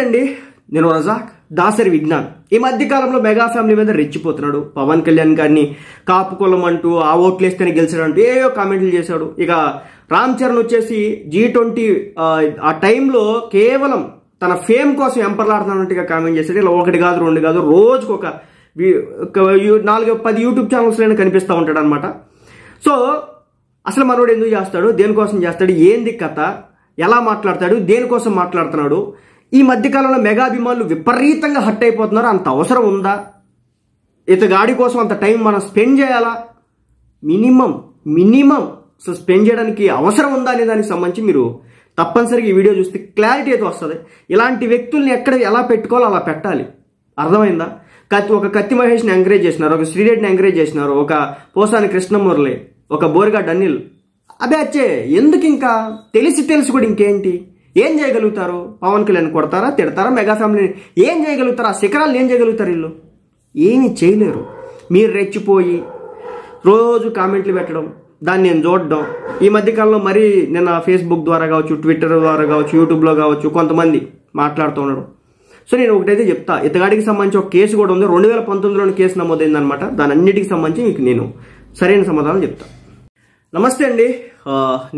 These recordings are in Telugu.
అండి, నేను రజాక్ దాసరి విజ్ఞాన్. ఈ మధ్య కాలంలో మెగా ఫ్యామిలీ మీద రెచ్చిపోతున్నాడు. పవన్ కళ్యాణ్ గారిని కాపు కులం అంటూ, ఆ ఓట్లేస్తేనే గెలిచాడు అంటూ ఏవో కామెంట్లు చేశాడు. ఇక రామ్ చరణ్ వచ్చేసి G20 ఆ టైంలో కేవలం తన ఫేమ్ కోసం ఎంపర్లాడుతున్నట్టుగా కామెంట్ చేశాడు. ఇలా ఒకటి కాదు రెండు కాదు, రోజుకు ఒక 4-10 యూట్యూబ్ ఛానల్స్లోనే కనిపిస్తూ ఉంటాడు అనమాట. సో అసలు మనోడు ఎందుకు చేస్తాడు, దేనికోసం చేస్తాడు, ఏంది కథ, ఎలా మాట్లాడతాడు, దేనికోసం మాట్లాడుతున్నాడు, ఈ మధ్యకాలంలో మెగా అభిమానులు విపరీతంగా హట్ అయిపోతున్నారు. అంత అవసరం ఉందా, ఇతగాడి కోసం అంత టైం మనం స్పెండ్ చేయాలా, మినిమం సో స్పెండ్ చేయడానికి అవసరం ఉందా అనే దానికి సంబంధించి మీరు తప్పనిసరిగా ఈ వీడియో చూస్తే క్లారిటీ అయితే వస్తుంది. ఇలాంటి వ్యక్తుల్ని ఎక్కడ ఎలా పెట్టుకోవాలో అలా పెట్టాలి, అర్థమైందా? ఒక కత్తి మహేష్ని ఎంకరేజ్ చేసినారు, ఒక శ్రీరెడ్డిని ఎంకరేజ్ చేసినారు, ఒక పోసాని కృష్ణమురళి, ఒక బోరిగడ్డ అనిల్. అదే అచ్చే ఎందుకు, ఇంకా తెలిసి కూడా ఇంకేంటి, ఏం చేయగలుగుతారు? పవన్ కళ్యాణ్ కొడతారా, తిడతారా? మెగా ఫ్యామిలీని ఏం చేయగలుగుతారు? ఆ శిఖరాలను ఏం చేయగలుగుతారు? వీళ్ళు ఏమీ చేయలేరు. మీరు రెచ్చిపోయి రోజు కామెంట్లు పెట్టడం, దాన్ని నేను చూడడం, ఈ మధ్యకాలంలో మరీ నిన్న ఫేస్బుక్ ద్వారా కావచ్చు, ట్విట్టర్ ద్వారా కావచ్చు, యూట్యూబ్లో కావచ్చు కొంతమంది మాట్లాడుతూ ఉండడం. సో నేను ఒకటైతే చెప్తా, ఇతగాడికి సంబంధించి ఒక కేసు కూడా ఉంది, 2019లోని కేసు నమోదైందనమాట. దాని అన్నిటికి సంబంధించి మీకు నేను సరైన సమాధానం చెప్తా. నమస్తే అండి,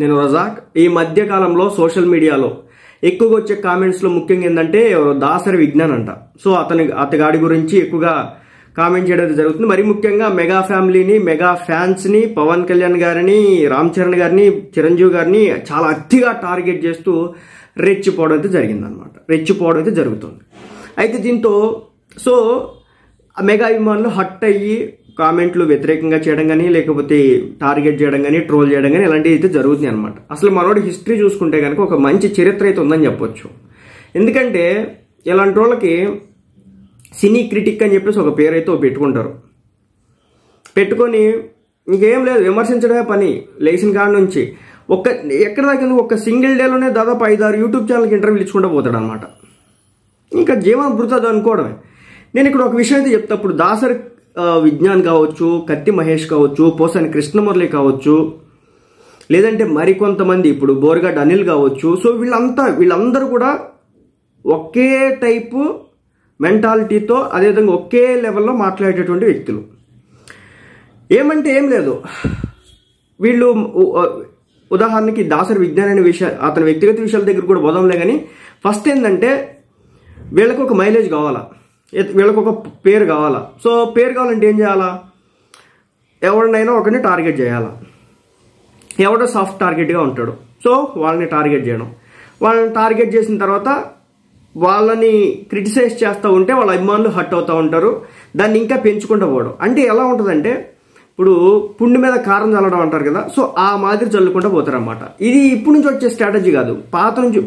నేను రజాక్. ఈ మధ్య కాలంలో సోషల్ మీడియాలో ఎక్కువగా వచ్చే కామెంట్స్లో ముఖ్యంగా ఏంటంటే దాసరి విజ్ఞాన్ అంట. సో అతగాడి గురించి ఎక్కువగా కామెంట్ చేయడం జరుగుతుంది. మరి ముఖ్యంగా మెగా ఫ్యామిలీని, మెగా ఫ్యాన్స్ని, పవన్ కళ్యాణ్ గారిని, రామ్ చరణ్ గారిని, చిరంజీవి గారిని చాలా అతిగా టార్గెట్ చేస్తూ రెచ్చిపోవడం అయితే జరుగుతుంది. అయితే దీంతో సో మెగా అభిమానులు హట్ అయ్యి కామెంట్లు వ్యతిరేకంగా చేయడం కానీ, లేకపోతే టార్గెట్ చేయడం కానీ, ట్రోల్ చేయడం కానీ ఇలాంటివి అయితే జరుగుతున్నాయి అనమాట. అసలు మనోడి హిస్టరీ చూసుకుంటే కనుక ఒక మంచి చరిత్ర అయితే ఉందని చెప్పొచ్చు. ఎందుకంటే ఇలాంటి వాళ్ళకి సినీ క్రిటిక్ అని చెప్పేసి ఒక పేరు అయితే పెట్టుకుంటారు. పెట్టుకొని ఇంకేం లేదు, విమర్శించడమే పని. లేచిన కాడ నుంచి ఎక్కడ దాకా ఒక సింగిల్ డేలోనే దాదాపు 5-6 యూట్యూబ్ ఛానల్కి ఇంటర్వ్యూలు ఇచ్చుకుంటూ పోతాడు అనమాట. ఇంకా జీవన భృతది అనుకోవడమే. నేను ఇక్కడ ఒక విషయం అయితే చెప్తాప్పుడు, దాసరి విజ్ఞాన్ కావచ్చు, కత్తి మహేష్ కావచ్చు, పోసాని కృష్ణమురళి కావచ్చు, లేదంటే మరికొంతమంది ఇప్పుడు బోరిగడ్డ అనిల్ కావచ్చు. సో వీళ్ళందరూ కూడా ఒకే టైపు మెంటాలిటీతో, అదేవిధంగా ఒకే లెవెల్లో మాట్లాడేటటువంటి వ్యక్తులు. ఏమంటే ఏం లేదు, వీళ్ళు ఉదాహరణకి దాసరి విజ్ఞాన్ అనే అతని వ్యక్తిగత విషయాల దగ్గర కూడా పోదాంలే. కానీ ఫస్ట్ ఏంటంటే వీళ్ళకు ఒక మైలేజ్ కావాలా, వీళ్ళకు ఒక పేరు కావాలా. సో పేరు కావాలంటే ఏం చేయాలా, ఎవరినైనా ఒకరిని టార్గెట్ చేయాలా. ఎవడో సాఫ్ట్ టార్గెట్గా ఉంటాడు, సో వాళ్ళని టార్గెట్ చేయడం. వాళ్ళని టార్గెట్ చేసిన తర్వాత వాళ్ళని క్రిటిసైజ్ చేస్తూ ఉంటే వాళ్ళ అభిమానులు హట్ అవుతూ ఉంటారు. దాన్ని ఇంకా పెంచుకుంటూ పోవడం అంటే ఎలా ఉంటుందంటే, ఇప్పుడు పుండు మీద కారం చల్లడం అంటారు కదా, సో ఆ మాదిరి చల్లుకుంటూ పోతారు అన్నమాట. ఇది ఇప్పుడు నుంచి వచ్చే స్ట్రాటజీ కాదు,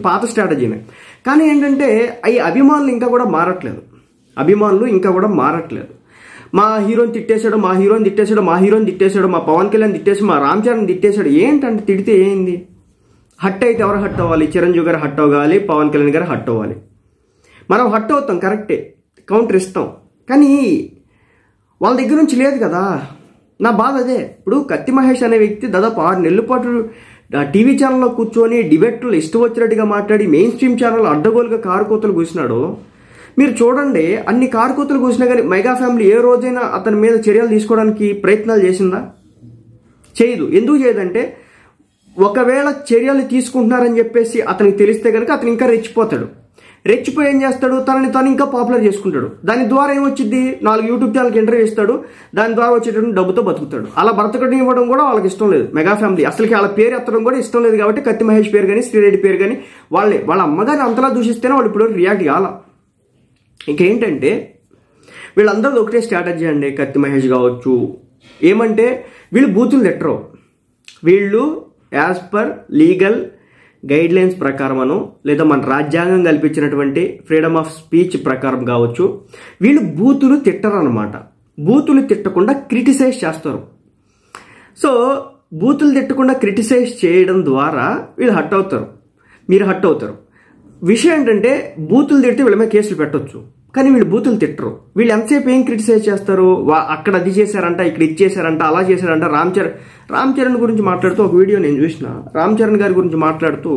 పాత స్ట్రాటజీనే. కానీ ఏంటంటే ఈ అభిమానులు ఇంకా కూడా మారట్లేదు. మా హీరోని తిట్టేశాడు, మా హీరోని తిట్టేశాడు, మా పవన్ కళ్యాణ్ తిట్టేశాడు, మా రామ్ చరణ్ తిట్టేశాడు. ఏంటంటే తిడితే ఏంది? హట్ అయితే ఎవరు హట్ అవ్వాలి? చిరంజీవి గారు హట్ అవ్వాలి, పవన్ కళ్యాణ్ గారు హట్ అవ్వాలి. మనం హట్ అవుతాం, కరెక్టే, కౌంటర్ ఇస్తాం. కానీ వాళ్ళ దగ్గర నుంచి లేదు కదా. నా బాధ అదే. ఇప్పుడు కత్తి మహేష్ అనే వ్యక్తి దాదాపు 6 నెలల పాటు టీవీ ఛానల్లో కూర్చొని డిబేట్లో ఇష్టం వచ్చినట్టుగా మాట్లాడి మెయిన్ స్ట్రీమ్ ఛానల్ అడ్డగోలుగా కారుకోతలు కూసినాడు. మీరు చూడండి, అన్ని కారుకోతలు కూసినా కానీ మెగా ఫ్యామిలీ ఏ రోజైనా అతని మీద చర్యలు తీసుకోవడానికి ప్రయత్నాలు చేసిందా? చేయదు. ఎందుకు చేయదంటే, ఒకవేళ చర్యలు తీసుకుంటున్నారని చెప్పేసి అతనికి తెలిస్తే కనుక అతను ఇంకా రెచ్చిపోయి ఏం చేస్తాడు, తనని తాను ఇంకా పాపులర్ చేసుకుంటాడు. దాని ద్వారా ఏమొచ్చింది, 4 యూట్యూబ్ ఛానల్కి ఇంటర్వ్యూ ఇస్తాడు, దాని ద్వారా వచ్చేటటువంటి డబ్బుతో బతుకుతాడు. అలా బ్రతకడం ఇవ్వడం కూడా వాళ్ళకి ఇష్టం లేదు. మెగా ఫ్యామిలీ అసలుకి వాళ్ళ పేరు ఎత్తడం కూడా ఇష్టం లేదు. కాబట్టి కత్తి మహేష్ పేరు కానీ, శ్రీరెడ్డి పేరు కానీ వాళ్ళ అమ్మగారిని అంతలా దూషిస్తేనే వాళ్ళు ఇప్పుడు రియాక్ట్ కావాలా. ఇంకేంటంటే వీళ్ళందరూ ఒకటే స్ట్రాటజీ అండి. కత్తి మహేష్ కావచ్చు, ఏమంటే వీళ్ళు బూతులు తిట్టరు. వీళ్ళు as per legal guidelines ప్రకారమనో, లేదా మన రాజ్యాంగం కల్పించినటువంటి ఫ్రీడమ్ ఆఫ్ స్పీచ్ ప్రకారం కావచ్చు, వీళ్ళు బూతులు తిట్టరు అనమాట. బూతులు తిట్టకుండా క్రిటిసైజ్ చేస్తారు. సో బూతులు తిట్టకుండా క్రిటిసైజ్ చేయడం ద్వారా వీళ్ళు మీరు హట్ అవుతారు. విషయం ఏంటంటే, బూతులు తిడితే వీళ్ళ మీద కేసులు పెట్టవచ్చు. కానీ వీళ్ళు బూతులు తిట్టరు. వీళ్ళు ఎంతసేపు ఏం క్రిటిసైజ్ చేస్తారు, అక్కడ అది చేశారంట, ఇక్కడ ఇది చేశారంట, అలా చేశారంట. రామ్ చరణ్ గురించి మాట్లాడుతూ ఒక వీడియో నేను చూసిన. రామ్ చరణ్ గారి గురించి మాట్లాడుతూ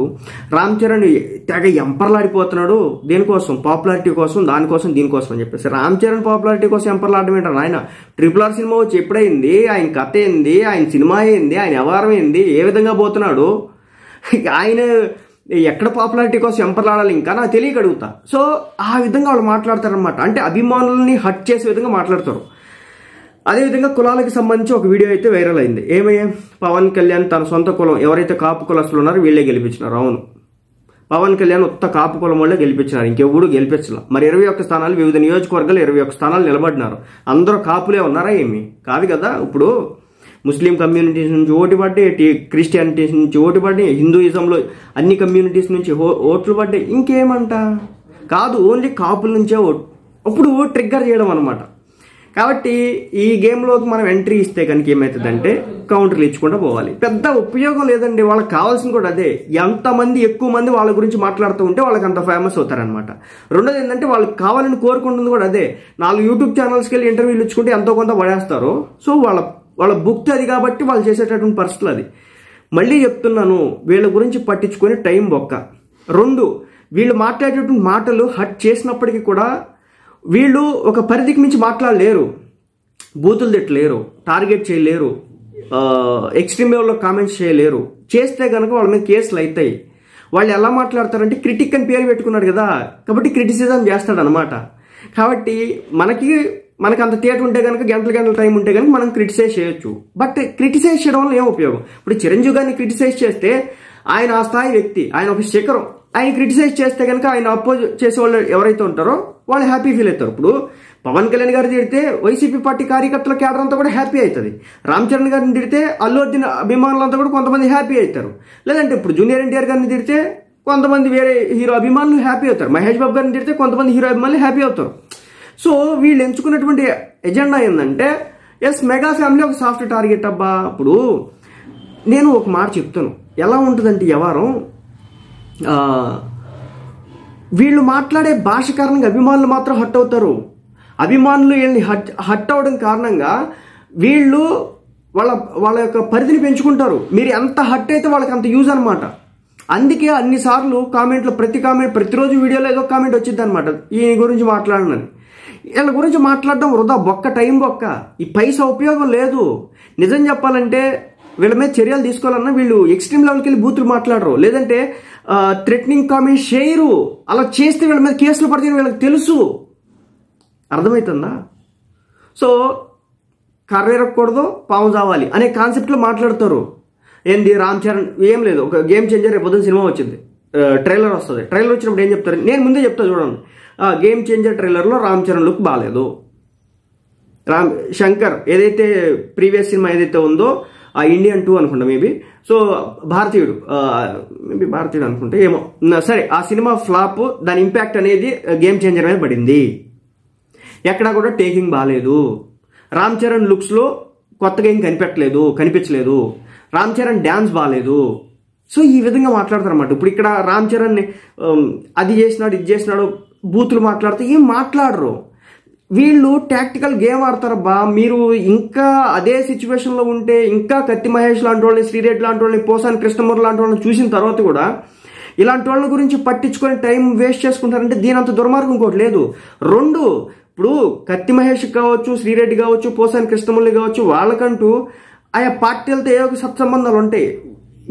రామ్ చరణ్ తెగ ఎంపర్లాడిపోతున్నాడు, దేనికోసం, పాపులారిటీ కోసం, దానికోసం, దీనికోసం అని చెప్పేసి. రామ్ చరణ్ పాపులారిటీ కోసం ఎంపర్లాడడం ఏంటారు ఆయన? RRR సినిమా వచ్చి ఎప్పుడైంది, ఆయన కథ ఏంది, ఆయన సినిమా ఏంది, ఆయన వ్యవహారం ఏంది, ఏ విధంగా పోతున్నాడు, ఆయన ఎక్కడ పాపులారిటీ కోసం ఎంపర్లాడాలి ఇంకా నాకు తెలియక అడుగుతా. సో ఆ విధంగా వాళ్ళు మాట్లాడతారనమాట. అంటే అభిమానులని హట్ చేసే విధంగా మాట్లాడతారు. అదేవిధంగా కులాలకు సంబంధించి ఒక వీడియో అయితే వైరల్ అయింది. ఏమయ్యా, పవన్ కళ్యాణ్ తన సొంత కులం ఎవరైతే కాపు కులస్తులు ఉన్నారో వీళ్ళే గెలిపించినారు. అవును, పవన్ కళ్యాణ్ ఉత్త కాపు కులం వాళ్ళే గెలిపించినారు, ఇంకెవ్వడు గెలిపించలే. మరి 21 స్థానాలు, వివిధ నియోజకవర్గాలు 21 స్థానాలు నిలబడినారు. అందరూ కాపులే ఉన్నారా ఏమి? కాదు కదా. ఇప్పుడు ముస్లిం కమ్యూనిటీస్ నుంచి ఓటు పడ్డాయి, క్రిస్టియానిటీస్ నుంచి ఓటు పడ్డాయి, హిందూయిజంలో అన్ని కమ్యూనిటీస్ నుంచి ఓట్లు పడ్డాయి. ఇంకేమంట? కాదు, ఓన్లీ కాపుల నుంచే ఓటు. అప్పుడు ట్రిగ్గర్ చేయడం అనమాట. కాబట్టి ఈ గేమ్లోకి మనం ఎంట్రీ ఇస్తే కనుక ఏమవుతుందంటే కౌంటర్లు ఇచ్చుకుంటూ పోవాలి. పెద్ద ఉపయోగం లేదండి. వాళ్ళకి కావాల్సింది కూడా అదే. ఎంతమంది ఎక్కువ మంది వాళ్ళ గురించి మాట్లాడుతూ ఉంటే వాళ్ళకి అంత ఫేమస్ అవుతారనమాట. రెండోది ఏంటంటే వాళ్ళకి కావాలని కోరుకుంటుంది కూడా అదే. 4 యూట్యూబ్ ఛానల్స్కి వెళ్ళి ఇంటర్వ్యూలు ఇచ్చుకుంటే ఎంతో కొంత పడేస్తారు. సో వాళ్ళ భుక్తి అది కాబట్టి వాళ్ళు చేసేటటువంటి పరిస్థితులు అది. మళ్ళీ చెప్తున్నాను, వీళ్ళ గురించి పట్టించుకొని టైం బొక్క. 2, వీళ్ళు మాట్లాడేటువంటి మాటలు హట్ చేసినప్పటికీ కూడా వీళ్ళు ఒక పరిధికి మించి మాట్లాడలేరు, బూతులు తిట్టలేరు, టార్గెట్ చేయలేరు, ఎక్స్ట్రీమ్ లెవెల్లో కామెంట్స్ చేయలేరు. చేస్తే కనుక వాళ్ళ మీద కేసులు అవుతాయి. వాళ్ళు ఎలా మాట్లాడతారంటే క్రిటిక్ అని పేరు పెట్టుకున్నాడు కదా, కాబట్టి క్రిటిసిజం చేస్తాడు అనమాట. కాబట్టి మనకి అంత థియేటర్ ఉంటే కనుక గంటల టైం ఉంటే కనుక మనం క్రిటిసైజ్ చేయొచ్చు. బట్ క్రిటిసైజ్ చేయడం వల్ల ఏం ఉపయోగం? ఇప్పుడు చిరంజీవి గారిని క్రిటిసైజ్ చేస్తే ఆయన ఆ స్థాయి వ్యక్తి, ఆయన ఒక శిఖరం. ఆయన క్రిటిసైజ్ చేస్తే కనుక ఆయన అపోజ్ చేసే వాళ్ళు ఎవరైతే ఉంటారో వాళ్ళు హ్యాపీ ఫీల్ అవుతారు. ఇప్పుడు పవన్ కళ్యాణ్ గారిని తిడితే వైసీపీ పార్టీ కార్యకర్తల క్యాడర్ అంతా కూడా హ్యాపీ అవుతుంది. రామ్ చరణ్ గారిని తిడితే అల్లు అర్జున్ అభిమానులంతా కూడా కొంతమంది హ్యాపీ అవుతారు. లేదంటే ఇప్పుడు జూనియర్ ఎన్టీఆర్ గారిని తిడితే కొంతమంది వేరే హీరో అభిమానులు హ్యాపీ అవుతారు. మహేష్ బాబు గారిని తిడితే కొంతమంది హీరో అభిమానులు హ్యాపీ అవుతారు. సో వీళ్ళు ఎంచుకున్నటువంటి ఎజెండా ఏంటంటే మెగా ఫ్యామిలీ ఒక సాఫ్ట్ టార్గెట్ అబ్బా. ఇప్పుడు నేను ఒక మాట చెప్తాను, ఎలా ఉంటుందంటే వ్యవహారం, వీళ్ళు మాట్లాడే భాష కారణంగా అభిమానులు మాత్రం హట్ అవుతారు. అభిమానులు వీళ్ళని హట్ అవడం కారణంగా వీళ్ళు వాళ్ళ యొక్క పరిధిని పెంచుకుంటారు. మీరు ఎంత హట్ అయితే వాళ్ళకి అంత యూజ్ అనమాట. అందుకే అన్నిసార్లు కామెంట్లు, ప్రతిరోజు వీడియోలో ఏదో కామెంట్ వచ్చింది అనమాట, ఈయన గురించి మాట్లాడనని. వీళ్ళ గురించి మాట్లాడడం వృధా, టైం బొక్క. ఈ పైసా ఉపయోగం లేదు. నిజం చెప్పాలంటే వీళ్ళ మీద చర్యలు తీసుకోవాలన్నా వీళ్ళు ఎక్స్ట్రీమ్ లెవెల్కి వెళ్ళి బూతులు మాట్లాడరు, లేదంటే థ్రెటనింగ్ కామెంట్స్ చేయరు. అలా చేస్తే వీళ్ళ మీద కేసులు పడితే వీళ్ళకి తెలుసు. అర్థమవుతుందా? సో కర్రెరకూడదు, పాము చావాలి అనే కాన్సెప్ట్లో మాట్లాడతారు. ఏంది రామ్ చరణ్ ఏం లేదు, ఒక గేమ్ చేంజర్ రేపు పొద్దున్న సినిమా వచ్చింది, ట్రైలర్ వస్తుంది. ట్రైలర్ వచ్చినప్పుడు ఏం చెప్తారు? నేను ముందే చెప్తా చూడండి, గేమ్ చేంజర్ ట్రైలర్లో రామ్ చరణ్ లుక్ బాగాలేదు. శంకర్ ఏదైతే ప్రీవియస్ సినిమా ఏదైతే ఉందో ఆ ఇండియన్ 2 అనుకుంటా మేబీ, సో భారతీయుడు అనుకుంటే ఏమో సరే, ఆ సినిమా ఫ్లాప్, దాని ఇంపాక్ట్ అనేది గేమ్ చేంజర్ మీద పడింది. ఎక్కడా కూడా టేకింగ్ బాగాలేదు. రామ్ చరణ్ లుక్స్లో కొత్తగా ఏం కనిపించలేదు. రామ్ చరణ్ డ్యాన్స్ బాగాలేదు. సో ఈ విధంగా మాట్లాడతారు అన్నమాట. ఇప్పుడు ఇక్కడ రామ్ చరణ్ అది చేసినాడు, ఇది చేసినాడు, బూతులు మాట్లాడితే ఏం మాట్లాడరు. వీళ్ళు టాక్టికల్ గేమ్ ఆడతారబ్బా. మీరు ఇంకా అదే సిచ్యువేషన్లో ఉంటే ఇంకా కత్తి మహేష్ లాంటి వాళ్ళని, శ్రీరెడ్డి లాంటి వాళ్ళని, పోసాని కృష్ణమూర్తి లాంటి వాళ్ళని చూసిన తర్వాత కూడా ఇలాంటి వాళ్ళ గురించి పట్టించుకొని టైం వేస్ట్ చేసుకుంటారంటే దీనంత దుర్మార్గం ఇంకోటి లేదు. 2, ఇప్పుడు కత్తి మహేష్ కావచ్చు, శ్రీరెడ్డి కావచ్చు, పోసాని కృష్ణమూర్తి కావచ్చు, వాళ్ళకంటూ ఆయా పార్టీలతో ఏదో ఒక సత్సంబంధాలు ఉంటాయి.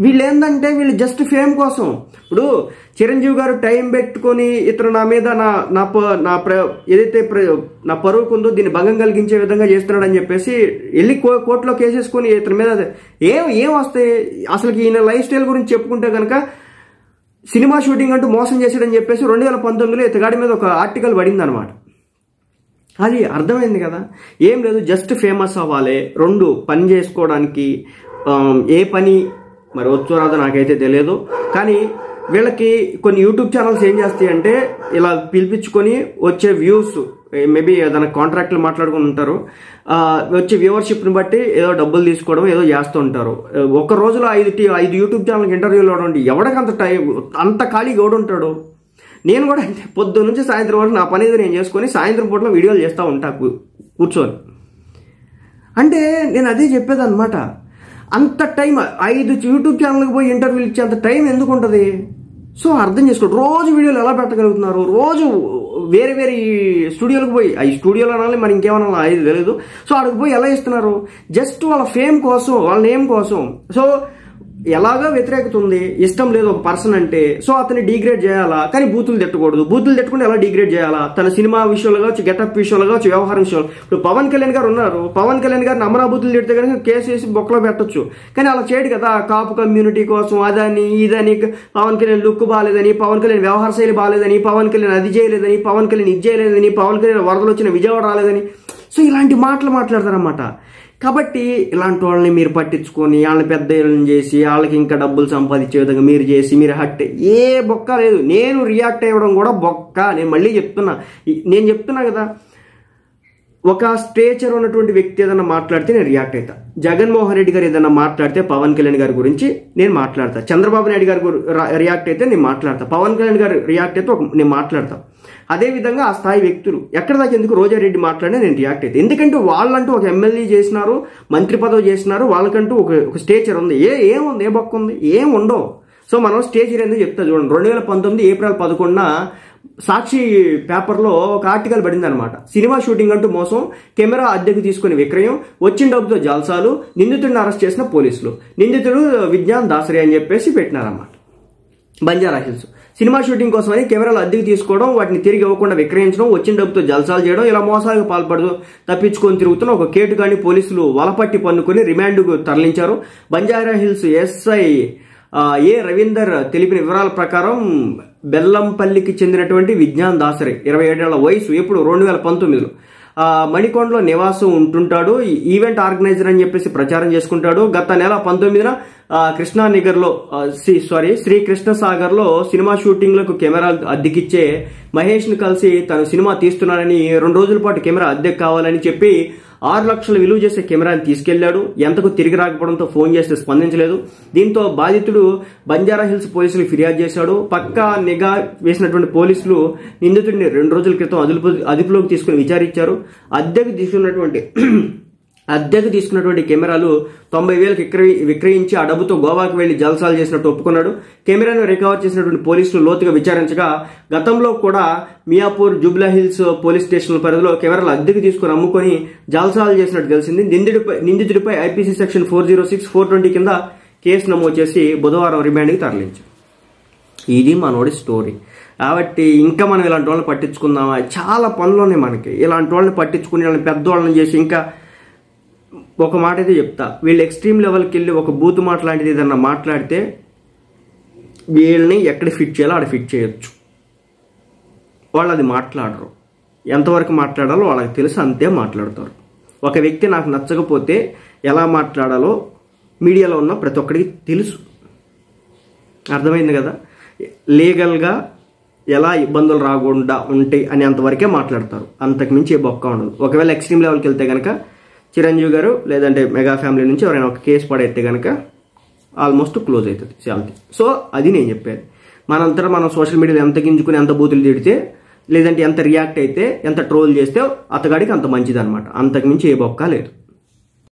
వీళ్ళు ఏంటంటే వీళ్ళు జస్ట్ ఫేమ్ కోసం. ఇప్పుడు చిరంజీవి గారు టైం పెట్టుకొని ఇతను నా మీద ఏదైతే నా పరువుకు ఉందో దీన్ని భంగం కలిగించే విధంగా చేస్తున్నాడు అని చెప్పేసి వెళ్ళి కోర్టులో కేసేసుకొని ఇతని మీద ఏం వస్తాయి? అసలుకి ఈయన లైఫ్ స్టైల్ గురించి చెప్పుకుంటే కనుక సినిమా షూటింగ్ అంటూ మోసం చేశాడని చెప్పేసి 2019లో ఇతగాడి మీద ఒక ఆర్టికల్ పడింది అనమాట. అది అర్థమైంది కదా. ఏం లేదు, జస్ట్ ఫేమస్ అవ్వాలి. 2 పని చేసుకోవడానికి ఏ పని మరి వచ్చో రాదో నాకైతే తెలియదు. కానీ వీళ్ళకి కొన్ని యూట్యూబ్ ఛానల్స్ ఏం చేస్తాయి అంటే ఇలా పిలిపించుకొని వచ్చే వ్యూస్, మేబీ ఏదైనా కాంట్రాక్ట్లు మాట్లాడుకుని ఉంటారు, వచ్చే వ్యూవర్షిప్ని బట్టి ఏదో డబ్బులు తీసుకోవడం ఏదో చేస్తూ ఉంటారు. ఒక రోజులో 5 యూట్యూబ్ ఛానల్కి ఇంటర్వ్యూలు అవడం, ఎవడికి అంత ఖాళీగా ఎవడుంటాడు? నేను కూడా అంటే పొద్దు నుంచి సాయంత్రం వరకు నా పని ఏదో నేను చేసుకొని సాయంత్రం పూటలో వీడియోలు చేస్తూ ఉంటా కూర్చొని. అంటే నేను అదే చెప్పేదన్నమాట. అంత టైం 5 యూట్యూబ్ ఛానల్కి పోయి ఇంటర్వ్యూలు ఇచ్చేంత టైం ఎందుకు ఉంటుంది? సో అర్థం చేసుకోండి, రోజు వీడియోలు ఎలా పెట్టగలుగుతున్నారు, రోజు వేరే వేరే స్టూడియోలకు పోయి, ఈ స్టూడియోలో అనాలి మరి ఇంకేమన్నా అది తెలియదు. సో అక్కడికి పోయి ఎలా ఇస్తున్నారు? జస్ట్ వాళ్ళ ఫేమ్ కోసం, వాళ్ళ నేమ్ కోసం. సో ఎలాగా వ్యతిరేకత ఉంది, ఇష్టం లేదు ఒక పర్సన్ అంటే, సో అతన్ని డిగ్రేడ్ చేయాలా, కానీ బూతులు తిట్టకూడదు. బూతులు తిట్టకుండా ఎలా డిగ్రేడ్ చేయాలా? తన సినిమా విషయంలో కావచ్చు, గెటప్ విషయంలో కావచ్చు, వ్యవహారం విషయంలో. ఇప్పుడు పవన్ కళ్యాణ్ గారు ఉన్నారు, పవన్ కళ్యాణ్ గారిని అమరా బూతులు తిడితే కనుక కేసు వేసి బొక్కలో పెట్టొచ్చు, కానీ అలా చేయడు కదా. కాపు కమ్యూనిటీ కోసం అదని ఇదని, పవన్ కళ్యాణ్ లుక్ బాగాలేదని, పవన్ కళ్యాణ్ వ్యవహార శైలి బాగాలేదని, పవన్ కళ్యాణ్ అది చేయలేదని, పవన్ కళ్యాణ్ ఇది చేయలేదని, పవన్ కళ్యాణ్ వరదలు వచ్చిన విజయవాడ రాలేదని, సో ఇలాంటి మాటలు మాట్లాడతారన్నమాట. కాబట్టి ఇలాంటి వాళ్ళని మీరు పట్టించుకొని వాళ్ళని పెద్ద ఏళ్ళని చేసి వాళ్ళకి ఇంకా డబ్బులు సంపాదించే విధంగా మీరు చేసి మీరు హట్ ఏ బొక్క లేదు. నేను రియాక్ట్ అవ్వడం కూడా బొక్క. నేను మళ్ళీ చెప్తున్నా కదా, ఒక స్టేచర్ ఉన్నటువంటి వ్యక్తి ఏదైనా మాట్లాడితే నేను రియాక్ట్ అవుతా. జగన్మోహన్ రెడ్డి గారు ఏదైనా మాట్లాడితే పవన్ కళ్యాణ్ గారి గురించి నేను మాట్లాడతా. చంద్రబాబు నాయుడు గారు రియాక్ట్ అయితే నేను మాట్లాడతా. పవన్ కళ్యాణ్ గారు రియాక్ట్ అయితే నేను మాట్లాడతా. అదేవిధంగా ఆ స్థాయి వ్యక్తులు ఎక్కడ దాకా ఎందుకు రోజారెడ్డి మాట్లాడినా నేను రియాక్ట్ అయితే, ఎందుకంటే వాళ్ళంటూ ఒక ఎమ్మెల్యే చేసినారు, మంత్రి పదవి చేసినారు, వాళ్ళకంటూ ఒక స్టేచర్ ఉంది. ఏముంది, ఏ బొక్క ఉంది, ఏం ఉండవు. సో మనం స్టేచర్ ఎందుకు చెప్తా చూడండి. 2019 ఏప్రిల్ 11న సాక్షి పేపర్లో ఒక ఆర్టికల్ పడింది అనమాట. సినిమా షూటింగ్ అంటూ మోసం, కెమెరా అద్దెకు తీసుకుని విక్రయం, వచ్చిన డబ్బుతో జల్సాలు, నిందితుడిని అరెస్ట్ చేసిన పోలీసులు, నిందితుడు విజ్ఞాన్ దాసరి అని చెప్పేసి పెట్టినారన్నమాట. బంజారా హిల్స్ సినిమా షూటింగ్ కోసమని కెమెరాలు అద్దెకు తీసుకోవడం, వాటిని తిరిగి ఇవ్వకుండా విక్రయించడం, వచ్చిన డబ్బుతో జల్సాలు చేయడం, ఇలా మోసాలకు పాల్పడదు తప్పించుకొని తిరుగుతున్న ఒక కేటుగాని పోలీసులు వలపట్టి పన్నుకొని రిమాండ్కు తరలించారు. బంజారా హిల్స్ ఎస్ఐ ఏ రవీందర్ తెలిపిన వివరాల ప్రకారం బెల్లంపల్లికి చెందినటువంటి విజ్ఞాన్ దాసరి 27 ఏళ్ల వయసు, ఎప్పుడు 2019లో మణికొండలో నివాసం ఉంటుంటాడు. ఈవెంట్ ఆర్గనైజర్ అని చెప్పేసి ప్రచారం చేసుకుంటాడు. గత నెల 19న శ్రీ కృష్ణ సాగర్ లో సినిమా షూటింగ్లకు కెమెరాలు అద్దెకిచ్చే మహేష్ ను కలిసి తను సినిమా తీస్తున్నానని 2 రోజుల పాటు కెమెరా అద్దెకు కావాలని చెప్పి 6 లక్షలు విలువ చేసే కెమెరాని తీసుకెళ్లాడు. ఎంతకు తిరిగి రాకపోవడంతో ఫోన్ చేస్తే స్పందించలేదు. దీంతో బాధితుడు బంజారా హిల్స్ పోలీసులు ఫిర్యాదు చేశాడు. పక్కా నిఘా వేసినటువంటి పోలీసులు నిందితుడిని 2 రోజుల క్రితం అదుపులోకి తీసుకుని విచారించారు. అద్దెకు తీసుకున్నటువంటి కెమెరాలు 90,000కి విక్రయించి ఆ డబ్బుతో గోవాకు వెళ్లి జల్సాలు చేసినట్టు ఒప్పుకున్నాడు. కెమెరాను రికవర్ చేసినటువంటి పోలీసులు లోతుగా విచారించగా గతంలో కూడా మియాపూర్, జూబ్లీహిల్స్ పోలీస్ స్టేషన్ల పరిధిలో కెమెరాలు అద్దెకు తీసుకుని అమ్ముకొని జల్సాలు చేసినట్టు తెలిసింది. నిందితుడిపై ఐపీసీ సెక్షన్ 406, 420 కింద కేసు నమోదు చేసి బుధవారం రిమాండ్కి తరలించారు. ఇది మనోడి స్టోరీ. కాబట్టి ఇంకా మనం ఇలాంటి వాళ్ళని పట్టించుకుందామా? చాలా పనులు ఉన్నాయి మనకి. ఇలాంటి వాళ్ళని పట్టించుకుని వాళ్ళని పెద్దవాళ్ళని చేసి, ఇంకా ఒక మాట అయితే చెప్తా, వీళ్ళు ఎక్స్ట్రీమ్ లెవెల్కి వెళ్ళి ఒక బూత్ మాట లాంటిది ఏదన్నా మాట్లాడితే వీళ్ళని ఎక్కడ ఫిట్ చేయాలో ఆడ ఫిట్ చేయొచ్చు. వాళ్ళు అది మాట్లాడరు. ఎంతవరకు మాట్లాడాలో వాళ్ళకి తెలుసు, అంతే మాట్లాడతారు. ఒక వ్యక్తి నాకు నచ్చకపోతే ఎలా మాట్లాడాలో మీడియాలో ఉన్న ప్రతి ఒక్కడికి తెలుసు. అర్థమైంది కదా? లీగల్గా ఎలా ఇబ్బందులు రాకుండా ఉంటాయి అని అంతవరకే మాట్లాడతారు. అంతకుమించి ఏ బొక్క ఉండదు. ఒకవేళ ఎక్స్ట్రీమ్ లెవెల్కి వెళ్తే కనుక చిరంజీవి గారు లేదంటే మెగా ఫ్యామిలీ నుంచి ఎవరైనా ఒక కేసు పడైతే కనుక ఆల్మోస్ట్ క్లోజ్ అవుతుంది శాంతి. సో అది నేను చెప్పేది. మనంతటా మనం సోషల్ మీడియాలో ఎంత గింజుకుని, ఎంత బూతులు తిడితే, లేదంటే ఎంత రియాక్ట్ అయితే, ఎంత ట్రోల్ చేస్తే అతగాడికి అంత మంచిది అనమాట. అంతకుమించి ఏ బొక్క లేదు.